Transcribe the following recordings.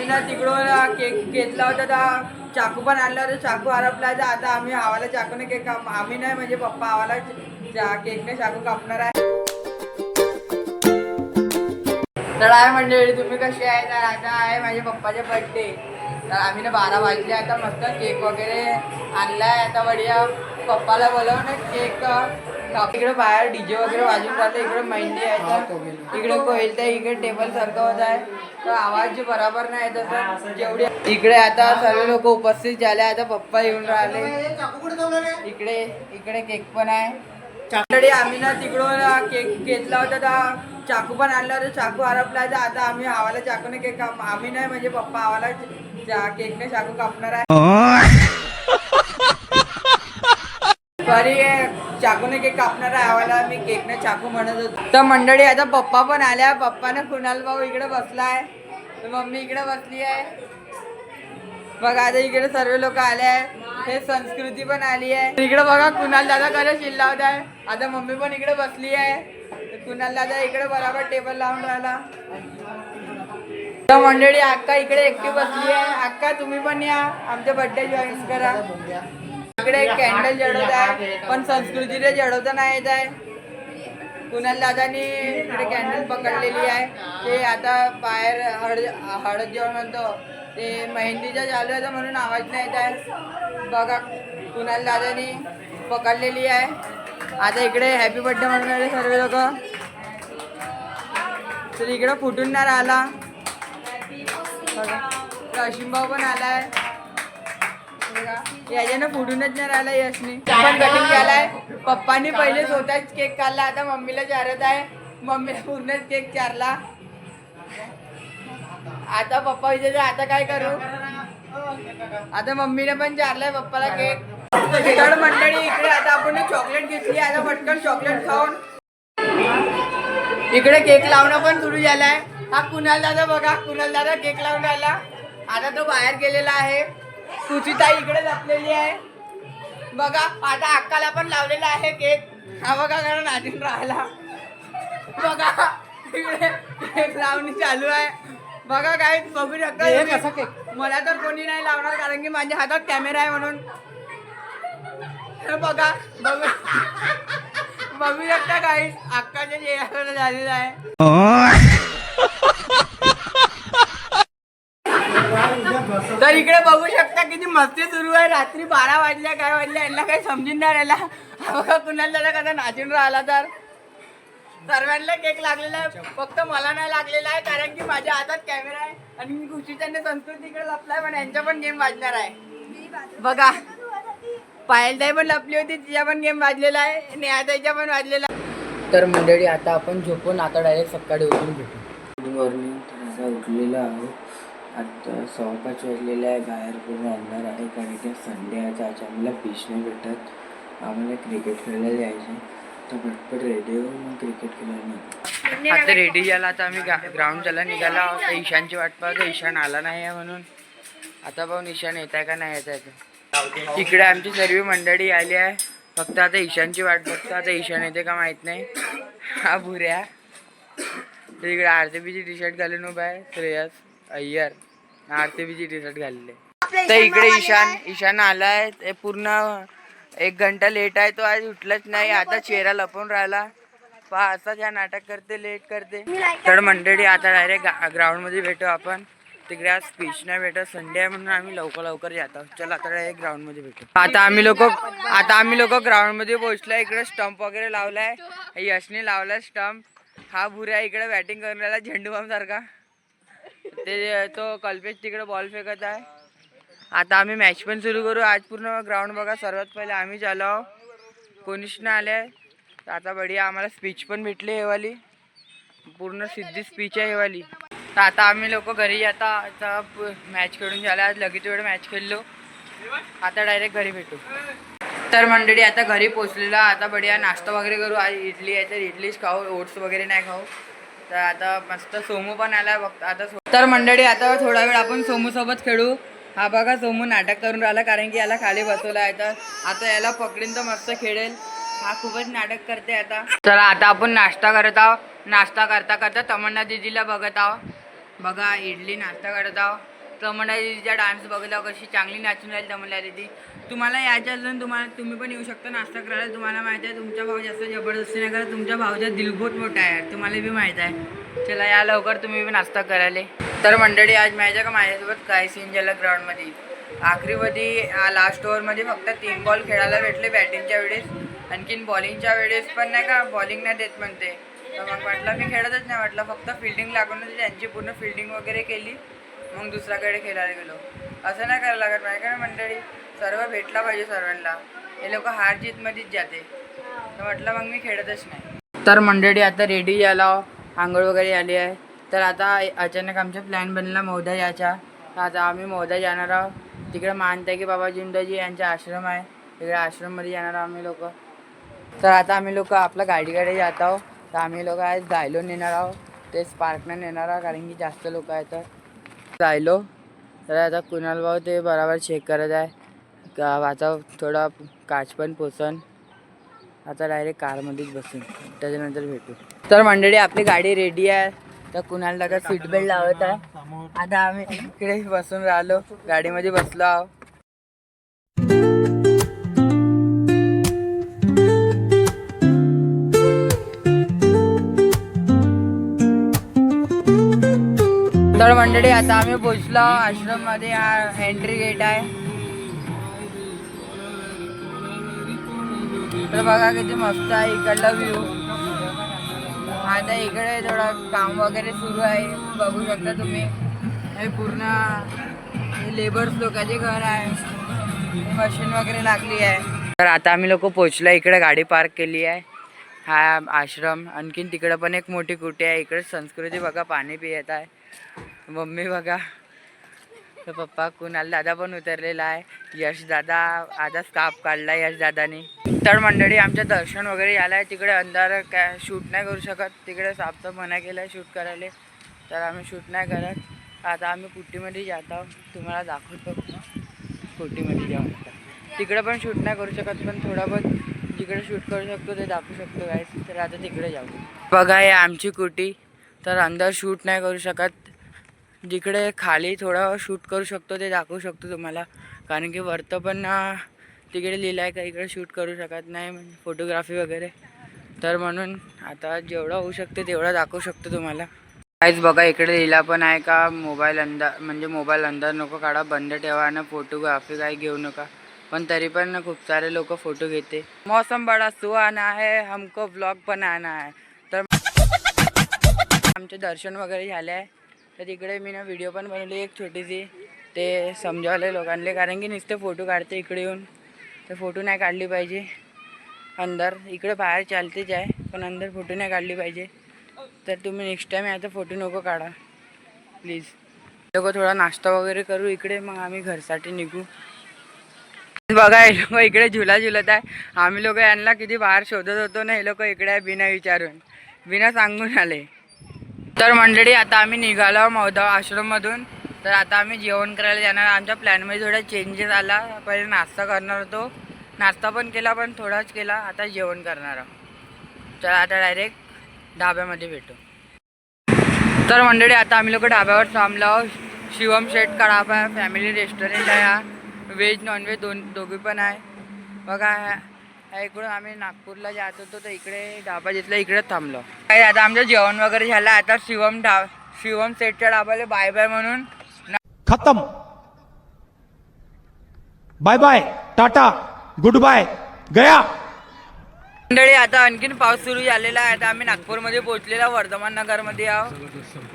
ना तिकडून केक घेतला होता तर चाकू पण आणला होता, चाकू हरपला तर आता आम्ही आवाला चाकूने केक आम्ही नाही म्हणजे पप्पा आवाला केकने चाकू कापणार आहे. तर आहे मंडळी, तुम्ही कशी आहे? तर आता आहे माझ्या पप्पाचे बर्थडे, तर आम्ही ना 12 वाजले आता मस्त केक वगैरे आणलाय. आता बढिया पप्पाला बोलवून केक इकडे बाहेर डीजे वगैरे वाजून राहते, इकडे मेहंदी आहे तर इकडे कोईल तर इकडे टेबल सारखं होत आहे तर आवाज बरोबर नाही येत असं जेवढे. इकडे आता सर्व लोक उपस्थित झाले, आता पप्पा येऊन राहिले. इकडे इकडे केक पण आहे. मंडळी आम्ही ना तिकडून केक घेतला होता तर चाकू पण आणला होता, चाकू हरपला तर आता आम्ही आवाला चाकूने केक आम्ही नाही म्हणजे पप्पा आवाला केकने चाकू कापणार आहे. सॉरी, चाकूने केक कापणार आहे आवाला, मी केकने चाकू म्हणत होतो. तर मंडळी आता पप्पा पण आल्या, पप्पाने कुणाल भाऊ इकडे बसलाय, मम्मी इकडे बसली आहे बघा. आता इकडे सर्व लोक आले आहे, हे संस्कृती पण आली आहे. इकडे बघा कुणाल दादा खरं चिल्लावत आहे. आता मम्मी पण इकडे बसली आहे, कुणाल दादा इकडे बरोबर टेबल लावून राहिला. तर मंडळी अक्का इकडे एकटी बसली आहे. अक्का तुम्ही पण या, आमच्या बर्थडे जॉईन करा. इकडे एक कॅन्डल जळवत आहे पण संस्कृतीला जळवता नाही येत आहे. कुणाल दादानी इकडे कॅन्डल पकडलेली आहे, ते आता बाहेर हळद जेवण म्हणतो ते मेहंदीच्या चालू आहे म्हणून आवाज नाही येत आहे. बघा कुणाल दादानी पकडलेली आहे. आता इकडे हॅपी बर्थडे म्हणून राहिले सर्व लोक, तर इकडे फुटून नाही राहिला. अशिम भाऊ पण आलाय, याच्यानं फुटूनच नाही राहिला. यशनी पण कटिंग केलाय. पप्पांनी पहिले स्वतःच केक काढला, आता मम्मीला चारत आहे. मम्मीला पूर्णच केक चारला. आता पप्पा विचारते आता काय करू, आता मम्मीने पण चारलाय पप्पाला केक. तर मंडळी इकडे आता आपण चॉकलेट घेतली, आता पटकन चॉकलेट खाऊन इकडे केक लावणं पण सुरू झालाय. हा कुणाल दादा बघा, कुणाल दादा केक लावून राहिला. आता तो बाहेर गेलेला आहे. सुचिता इकडे लपलेली आहे बघा. आता अक्काला पण लावलेला आहे केक. हा बघा कारण नाचून राहिला बघा. इकडे केक लावणी चालू आहे बघा. काय बघू शकता, मला तर कोणी नाही लावणार कारण की माझ्या हातात कॅमेरा आहे म्हणून. बघा बघू बघू शकता काही अक्काच्या चेहऱ्यावर झालेला आहे. तर इकडे बघू शकता किती मस्ती सुरू आहे. रात्री 12 वाजल्या काय वाजल्या यांना काही समजून नाही राहिला. बघा कुणाला दादा कसा नाचून राहिला. तर सर्वांना केक लागलेला आहे, फक्त मला नाही लागलेला आहे कारण की माझ्या हातात कॅमेरा आहे आणि मी खुशीच्याने संस्कृतीकडे लपलाय. पण यांच्या पण गेम वाजणार आहे बघा. पायलताई पण लपली होती, तिच्या पण गेम वाजलेला आहे, नेहाताईच्या पण वाजलेला. तर मंडळी आता आपण झोपून आता डायरेक्ट सकाळी उठून भेटू. Good morning. आता उठलेला आहो, आता 5:15 वाजलेला आहे. बाहेर पूर्ण अंधार आहे कारण की संडे आहे. आज आम्हाला फिश नाही भेटत, आम्हाला क्रिकेट खेळायला जायचं. तर पटपट रेडी होऊन मग क्रिकेट खेळायला. आता रेडी झाला, आता आम्ही ग्राउंडला निघाला. ईशानची वाट पाहतो, ईशान आला नाही आहे म्हणून. आता पाहून ईशान येत आहे का नाही येत आहे. इकडे आमची सर्व मंडळी आली आहे, फक्त आता ईशानची वाट बघतो. आता ईशान येते का माहित नाही. हा भुऱ्या तर इकडे RCBची टी शर्ट घालून उभा आहे. श्रेयस अय्यर RCBची टी शर्ट घालले. तर इकडे ईशान आलाय. ते पूर्ण 1 घंटा लेट आहे. तो आज उठलाच नाही. आता चेहरा लपवून राहिला. पहा असा ज्या नाटक करते, लेट करते. तर मंडळी आता डायरेक्ट ग्राउंड मध्ये भेटू आपण. तिकडे आज स्पीच नाही भेटत, संडे आहे म्हणून आम्ही लवकर जातो. चला आता डायरेक्ट ग्राउंड मध्ये भेटू. आता आम्ही लोक ग्राउंड मध्ये पोहोचलाय. इकडे स्टंप वगैरे लावलाय, यशने लावलाय स्टंप. हा भुऱ्या इकडे बॅटिंग करून राहिला झेंडू बाम सारखा. ते तो कल्पेश तिकडे बॉल फेकत आहे. आता आम्ही मॅच पण सुरू करू. आज पूर्ण ग्राउंड बघा. सर्वात पहिले आम्ही आलो, कोणीच नाही आले. तर आता बढिया आम्हाला स्पीच पण भेटली हेवाली, पूर्ण सिद्धी स्पीच आहे हेवाली. तर आता आम्ही लोक घरी आता मॅच खेळून झाला. आज लगेच वेळ मॅच खेळलो. आता डायरेक्ट घरी भेटू. तर मंडळी आता घरी पोचलेला. आता बढिया नाश्ता वगैरे करू. आज इडली आहे तर इडलीच खाऊ, ओट्स वगैरे नाही खाऊ. तर आता मस्त सोमू पण आला बघ आता. तर मंडळी आता थोडा वेळ आपण सोमू सोबत खेळू. हा बघा सोमू नाटक करून राहिला कारण की याला खाली बसवलं आहे. तर आता याला पकडीन तर मस्त खेळेल. हा खूपच नाटक करते आता. तर आता आपण नाश्ता करत आहोत. नाश्ता करता करता तमन्ना दीदीला बघत आहोत. बघा इडली नाश्ता करत आहोत. तमन्ना दीदीचा डान्स बघितला, कशी चांगली नाचून राहिली तमन्ना दीदी. तुम्हाला यायचं असून तुम्ही पण येऊ शकता नाश्ता करायला. तुम्हाला माहिती आहे तुमचा भाऊ जास्त जबरदस्ती नाही करत, तुमच्या भाऊचा दिल बहुत मोठा आहे, तुम्हाला बी माहीत आहे. चला या लवकर तुम्ही बी नाश्ता करायला. तर मंडळी आज माहिती आहे का माझ्यासोबत काय सीन झालं ग्राउंडमध्ये. आखरीमध्ये लास्ट ओव्हरमध्ये फक्त 3 बॉल खेळायला भेटले बॅटिंगच्या वेळेस. आणखीन बॉलिंगच्या वेळेस पण नाही का बॉलिंग नाही देत म्हणते. तर मग म्हटलं मी खेळतच नाही, म्हटलं फक्त फिल्डिंग लागूनच त्यांची पूर्ण फिल्डिंग वगैरे केली, मग दुसऱ्याकडे खेळायला गेलो. असं नाही करायला लागत माहिती का मंडळी, सर्व भेटला पाहिजे सर्वांना. हे लोक हार जीतमध्येच जाते, तर म्हटलं मग मी खेळतच नाही. तर मंडळी आता रेडी झाला, आंघोळ वगैरे आली आहे. तर आता अचानक आमचा प्लॅन बनला मौदा याचा. तर आता आम्ही मौदा जाणार आहोत. तिकडे मानताय की बाबा जिंदाजी यांचा आश्रम आहे, तिकडे आश्रममध्ये जाणार आहोत आम्ही लोक. तर आता आम्ही लोक आपल्या गाडीकडे जात आहोत. तर आम्ही लोक आज जायलो नेणार आहोत, ते स्पार्कनं नेणार आहोत कारण की जास्त लोक आहेत. तर जायलो. तर आता कुणाल भाऊ ते बरोबर चेक करत आहे का वाचा थोडा काच पण पोचन. आता डायरेक्ट कारमध्येच बसून त्याच्यानंतर भेटू. तर मंडळी आपली गाडी रेडी आहे. तर कुणाल दादा सीट बेल्ट लावत आहे. आता आम्ही इकडे बसून राहिलो, गाडीमध्ये बसलो आहोत. तर मंडळी आता आम्ही पोचलो आश्रम मध्ये. हा एंट्री गेट आहे. तर बघा किती मस्त आहे इकडला व्ह्यू. आता इकडे थोडं काम वगैरे सुरू आहे, बघू शकता तुम्ही. हे पूर्ण लेबर्स लोकांचे घर आहे, मशीन वगैरे लागली आहे. तर आता आम्ही लोक पोचलो, इकडे गाडी पार्क केली आहे. हा आश्रम. आणखीन तिकडे पण एक मोठी कुटी आहे. इकडे संस्कृती बघा पाणी पित आहे. मम्मी बघा, तर पप्पा कुणाल दादा पण उतरलेला आहे. यश दादा आता स्कार्फ काढला यश दादानी. तर मंडळी आमचं दर्शन वगैरे झालं आहे. तिकडे अंधार काय शूट नाही करू शकत, तिकडे साफसाफ मना केलं आहे शूट करायला. तर आम्ही शूट नाही करत. आता आम्ही कुटीमध्ये जात आहोत, तुम्हाला दाखवतो कुटीमध्ये जाऊन. तिकडे पण शूट नाही करू शकत, पण थोडा बहुत जिकडे शूट करू शकतो ते दाखवू शकतो गाईस. तर आता तिकडे जाऊ. बघा हे आमची कुटी. तर अंदर शूट नाही करू शकत, जिकडे खाली थोडं शूट करू शकतो ते दाखवू शकतो तुम्हाला. कारण की वरतं पण तिकडे लिहिलं आहे का इकडे शूट करू शकत नाही, म्हणजे फोटोग्राफी वगैरे. तर म्हणून आता जेवढं होऊ शकते तेवढं दाखवू शकतो तुम्हाला. काहीच बघा इकडे लिहिला पण आहे का मोबाईल अंदर, म्हणजे मोबाईल अंदर नको काढा, बंद ठेवा ना, फोटोग्राफी काही घेऊ नका. पण तरी पण खूप सारे लोक फोटो घेते. मौसम बडा सुहाना है, हमको ब्लॉग बनाना है. तर आमचे दर्शन वगैरे झाले आहे. तर तिकडे मी ना व्हिडिओ पण बनवली एक छोटीशी, ते समजावले लोकांना. कारण की नुसते फोटो काढते इकडे येऊन, तर फोटो नाही काढली पाहिजे अंदर. इकडे बाहेर चालतेच आहे, पण अंदर फोटो नाही काढली पाहिजे. तर तुम्ही नेक्स्ट टाईम याचा फोटो नको काढा प्लीज. लोक थोडा नाश्ता वगैरे करू इकडे, मग आम्ही घरसाठी निघू. बघा हे लोक इकडे झुला झुलत आहे. आम्ही लोक यांना किती बाहेर शोधत होतो ना, हे लोक इकडे आहे बिना विचारून, बिना सांगून आले. तर मंडळी आता आम्ही निघालो मौदा आश्रममधून. तर आता आम्ही जेवण करायला जाणार. आमच्या प्लॅनमध्ये थोडा चेंजेस आला. पहिले नाश्ता करणार होतो, नाश्ता पण केला पण थोडाच केला. आता जेवण करणार आहोत. तर आता डायरेक्ट ढाब्यामध्ये भेटू. तर मंडळी आता आम्ही लोक ढाब्यावर थांबलो. शिवम शेठ का ढाबा आहे, फॅमिली रेस्टॉरंट आहे. हा व्हेज नॉनव्हेज दोघी पण आहे. बघा इकडून आम्ही नागपूरला जात होतो, तर इकडे ढाबा जिथला इकडे थांबलो. काय आता आमचं जेवण वगैरे झालं. आता शिवम सेटच्या ढाबाला बाय बाय म्हणून खत्म. Bye bye, tata, good bye, गया. मंडळी आता आणखीन पाऊस सुरू झालेला आहे. आता आम्ही नागपूरमध्ये पोहोचलेला, वर्धमान नगरमध्ये आहोत.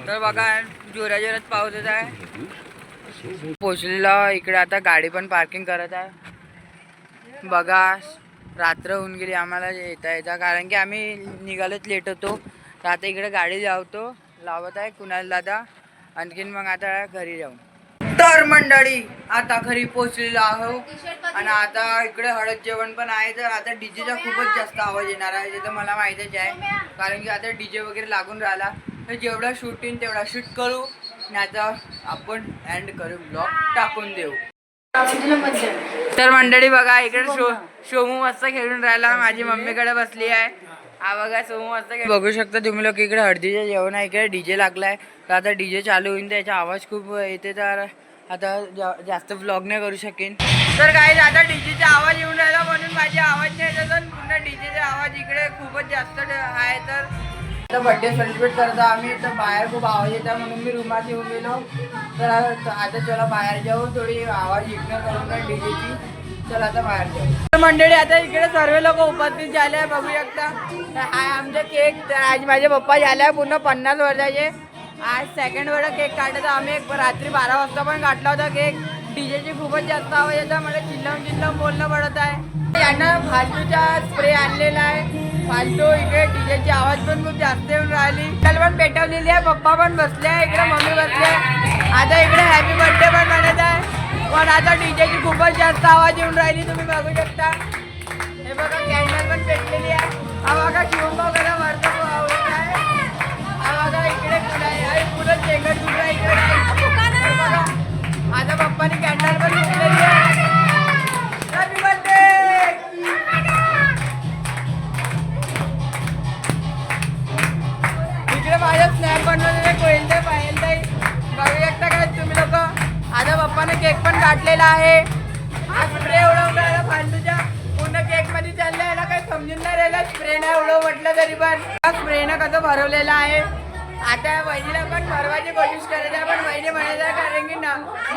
तर बघा जोरात पाऊस येत आहे. पोहोचलेला इकडे, आता गाडी पण पार्किंग करत आहे. बघा रात्र होऊन गेली आम्हाला येता, कारण की आम्ही निघालोच लेट होतो. तर आता इकडे गाडी लावत आहे कुणाल दादा. आणखीन मग आता घरी जाऊ. तर मंडळी आता घरी पोहोचलेलो आहो, आणि आता इकडे हळद जेवण पण आहे. तर आता डीजेचा खूपच जास्त आवाज येणार आहे, जे तर मला माहितीच आहे. कारण की आता डीजे वगैरे लागून राहिला. तर जेवढा शूट येईल तेवढा शूट करू, आणि आता आपण एंड करू, ब्लॉग टाकून देऊ. तर मंडळी बघा इकडे सोमू मस्त खेळून राहिला, माझी मम्मीकडे बसली आहे. हा बघा सोमू मस्त बघू शकता तुम्ही लोक. इकडे हळदीचे जेवण आहे, इकडे डीजे लागलाय. तर आता डीजे चालू होईल, त्याचा आवाज खूप येते. तर आता जास्त व्लॉग नाही करू शकेन. तर काही आता डीजेचा आवाज येऊन राहिला म्हणून माझी आवाज नाही येत, पण पुन्हा डीजेचा आवाज इकडे खूपच जास्त आहे. तर आता बड्डे सेलिब्रेट करतो आम्ही, तर बाहेर खूप आवाज येतात म्हणून मी रूमात येऊन गेलो. तर आता चला बाहेर जाऊ, थोडी आवाज इग्नोर करून डीजेची. चला आता बाहेर जाऊ. मंडळी आता इकडे सर्व लोक उपस्थित झाले आहे, बघू शकता. हा आमचे केक, तर आज माझे पप्पा झाले आहे पूर्ण 50 वर्षाचे. आज सेकंड वेळा केक काढायचा. आम्ही एक रात्री 12 वाजता पण काढला होता केक. डीजेची खूपच जास्त आवाज येतात, मला चिल्लावून बोलणं पडत आहे. यांना फालतूचा स्प्रे आणलेला आहे, फालतू. इकडे डीजेची आवाज पण खूप जास्त येऊन राहिली. कल पण पेटवलेली आहे, पप्पा पण बसले आहे, इकडे मम्मी बसले आहे. आता इकडे हॅपी बर्थडे पण म्हणत आहे, पण आता डीजेची खूपच जास्त आवाज येऊन राहिली, तुम्ही बघू शकता. हे बघा कॅन्डल पण पेटलेली आहे. हा बघा शिवभाऊ कसा वरतो आवडत आहे. हा बघा इकडे पुढं चेंगट दुसरा इकडे बघा. आता पप्पानी कॅन्डल पण पेटलेली आहे. Happy birthday. इकडे माझ्या स्नॅप बनवलेले कोयलते पाहिजे बघू शकता काय तुम्ही लोक. आता पप्पाने केक पण काढलेला आहे. हा स्प्रे उडवून राहिला फालतूच्या, पूर्ण केक मध्ये चाललं. याला काही समजून नाही राहिला, स्प्रे नाही उडव म्हटलं तरी पण. स्प्रेनं कसं भरवलेलं आहे. आता वहिनीला पण भरवायची कोशिश करायची आहे, पण वहिनी म्हणायचं आहे कारण की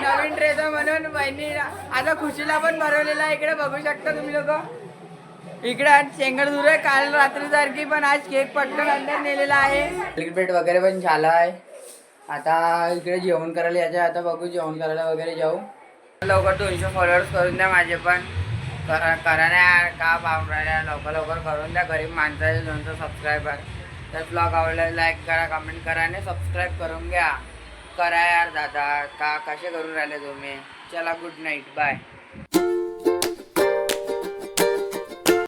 नवीन ड्रेस म्हणून वहिनी. आता खुशीला पण भरवलेला आहे, इकडे बघू शकता तुम्ही लोक. इकडे आज शेंगड दूर आहे काल रात्री सारखी, पण आज केक पटकन अंदर नेलेला आहे. सेलिब्रेट वगैरे पण झाला आहे. आता इकडे जेवण करायला यायचं. आता बघू जेवण करायला वगैरे जाऊ. लवकर 200 फॉलोअर्स करून द्या माझे पण. करा नाही का पाहून राहिल्या, लवकर करून द्या. गरीब माणसाचे 200 सबस्क्रायबर. तर ब्लॉग आवडला लाईक करा, कमेंट करा आणि सबस्क्राईब करून घ्या. करा यार दादा, का कसे करून राहिले तुम्ही. चला गुड नाईट, बाय.